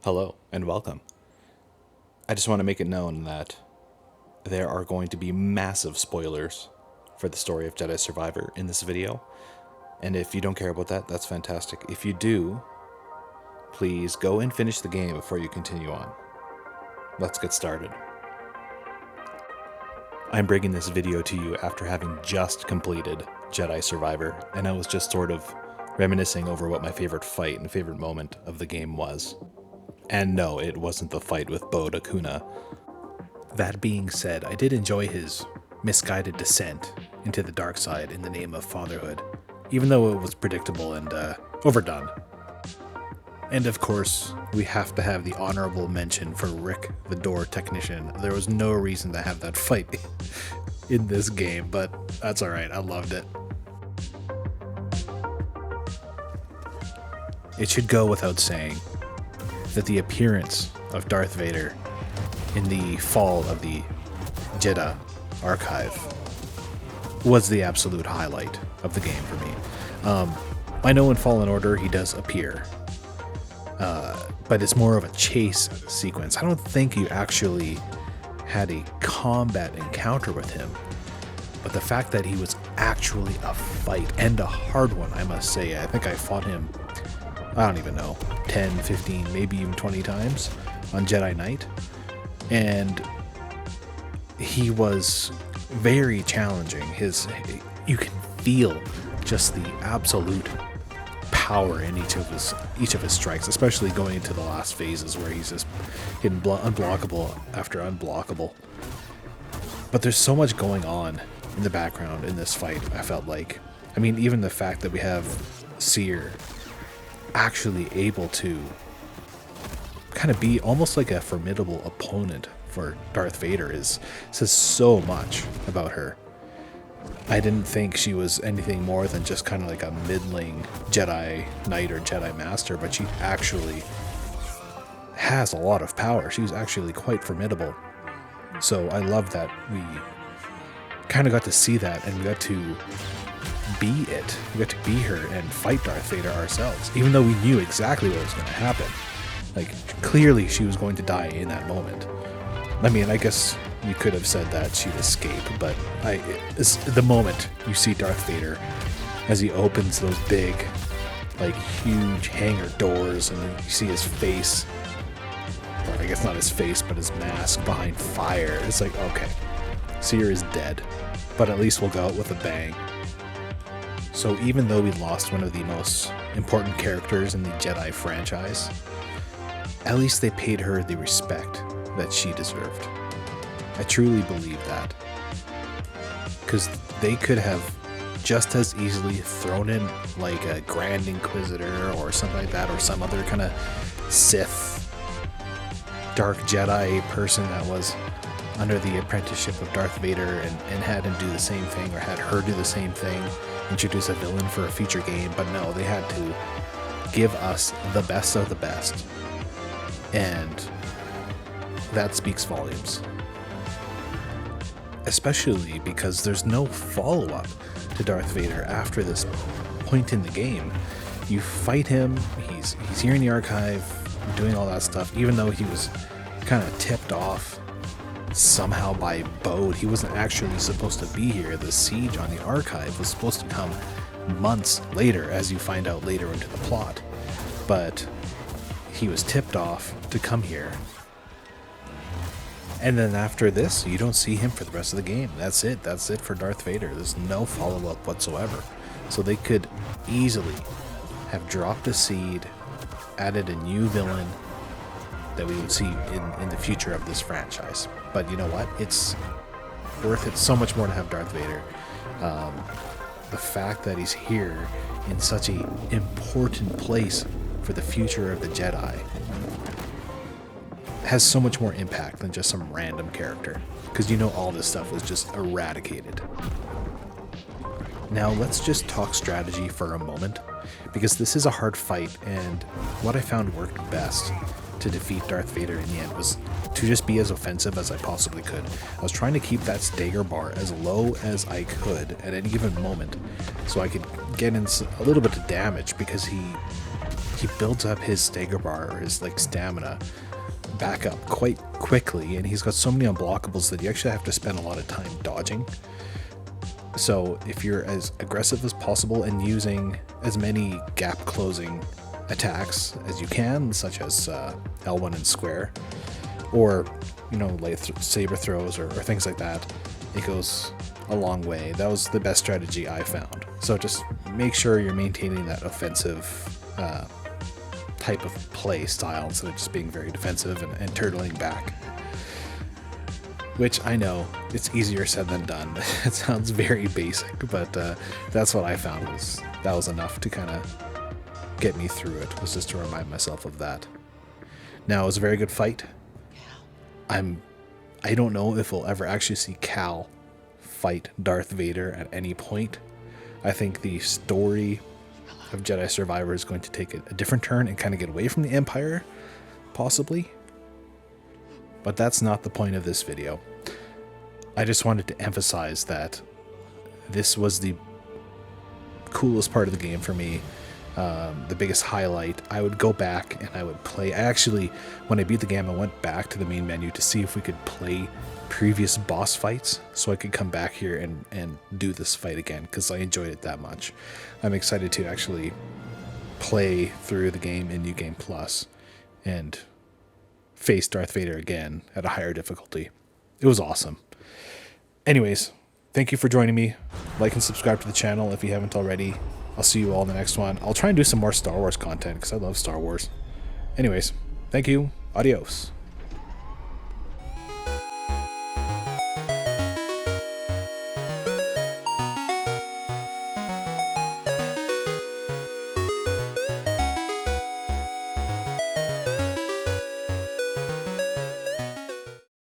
Hello and welcome. I just want to make it known that there are going to be massive spoilers for the story of Jedi Survivor in this video. And if you don't care about that, that's fantastic. If you do, please go and finish the game before you continue on. Let's get started. I'm bringing this video to you after having just completed Jedi Survivor, and I was just sort of reminiscing over what my favorite fight and favorite moment of the game was. And no, it wasn't the fight with Bo Dakuna. That being said, I did enjoy his misguided descent into the dark side in the name of fatherhood, even though it was predictable and overdone. And of course, we have to have the honorable mention for Rick, the door technician. There was no reason to have that fight in this game, but that's alright, I loved it. It should go without saying that the appearance of Darth Vader in the fall of the Jedi archive was the absolute highlight of the game for me. I know in Fallen Order he does appear, but it's more of a chase sequence. I don't think you actually had a combat encounter with him, but the fact that he was actually a fight, and a hard one, I must say. I think I fought him, I don't even know, 10, 15, maybe even 20 times on Jedi Knight. And he was very challenging. You can feel just the absolute power in each of his strikes, especially going into the last phases where he's just hitting unblockable after unblockable. But there's so much going on in the background in this fight, I felt like. I mean, even the fact that we have Seer actually able to kind of be almost like a formidable opponent for Darth Vader says so much about her. I didn't think she was anything more than just kind of like a middling Jedi Knight or Jedi Master, but she actually has a lot of power. She's actually quite formidable. So I love that we kind of got to see that, and we got to be it. We got to be her and fight Darth Vader ourselves, even though we knew exactly what was going to happen. Like, clearly she was going to die in that moment. I mean, I guess you could have said that she'd escape, but it's the moment you see Darth Vader as he opens those big, like, huge hangar doors, and then you see his face, or I guess not his face, but his mask behind fire. It's like, okay, Seer is dead, but at least we'll go out with a bang. So even though we lost one of the most important characters in the Jedi franchise, at least they paid her the respect that she deserved. I truly believe that. Because they could have just as easily thrown in like a Grand Inquisitor or something like that, or some other kind of Sith, Dark Jedi person that was under the apprenticeship of Darth Vader and had him do the same thing, or had her do the same thing, introduce a villain for a future game. But no, they had to give us the best of the best, and that speaks volumes, especially because there's no follow-up to Darth Vader after this point in the game. You fight him, he's here in the archive doing all that stuff, even though he was kind of tipped off somehow by Bode. He wasn't actually supposed to be here. The siege on the archive was supposed to come months later, as you find out later into the plot. But he was tipped off to come here. And then after this, you don't see him for the rest of the game. That's it. That's it for Darth Vader. There's no follow-up whatsoever. So they could easily have dropped a seed, added a new villain that we would see in the future of this franchise. But you know what? It's worth it so much more to have Darth Vader. The fact that he's here in such an important place for the future of the Jedi has so much more impact than just some random character, because you know all this stuff was just eradicated. Now let's just talk strategy for a moment, because this is a hard fight, and what I found worked best to defeat Darth Vader in the end was to just be as offensive as I possibly could. I was trying to keep that stagger bar as low as I could at any given moment, so I could get in a little bit of damage, because he he builds up his stagger bar, or his like stamina, back up quite quickly, and he's got so many unblockables that you actually have to spend a lot of time dodging. So if you're as aggressive as possible and using as many gap closing attacks as you can, such as L1 and square, or like saber throws or things like that, it goes a long way. That was the best strategy I found. So just make sure you're maintaining that offensive type of play style instead of just being very defensive and turtling back. Which I know it's easier said than done. It sounds very basic, but that's what I found that was enough to kind of get me through it, was just to remind myself of that. Now, it was a very good fight. I don't know if we'll ever actually see Cal fight Darth Vader at any point. I think the story of Jedi Survivor is going to take a different turn and kind of get away from the Empire, possibly. But that's not the point of this video. I just wanted to emphasize that this was the coolest part of the game for me. The biggest highlight. I would go back and I would play. When I beat the game, I went back to the main menu to see if we could play previous boss fights, so I could come back here and do this fight again, because I enjoyed it that much. I'm excited to actually play through the game in New Game Plus and face Darth Vader again at a higher difficulty. It was awesome. Anyways, thank you for joining me. Like and subscribe to the channel if you haven't already. I'll see you all in the next one. I'll try and do some more Star Wars content because I love Star Wars. Anyways, thank you. Adios.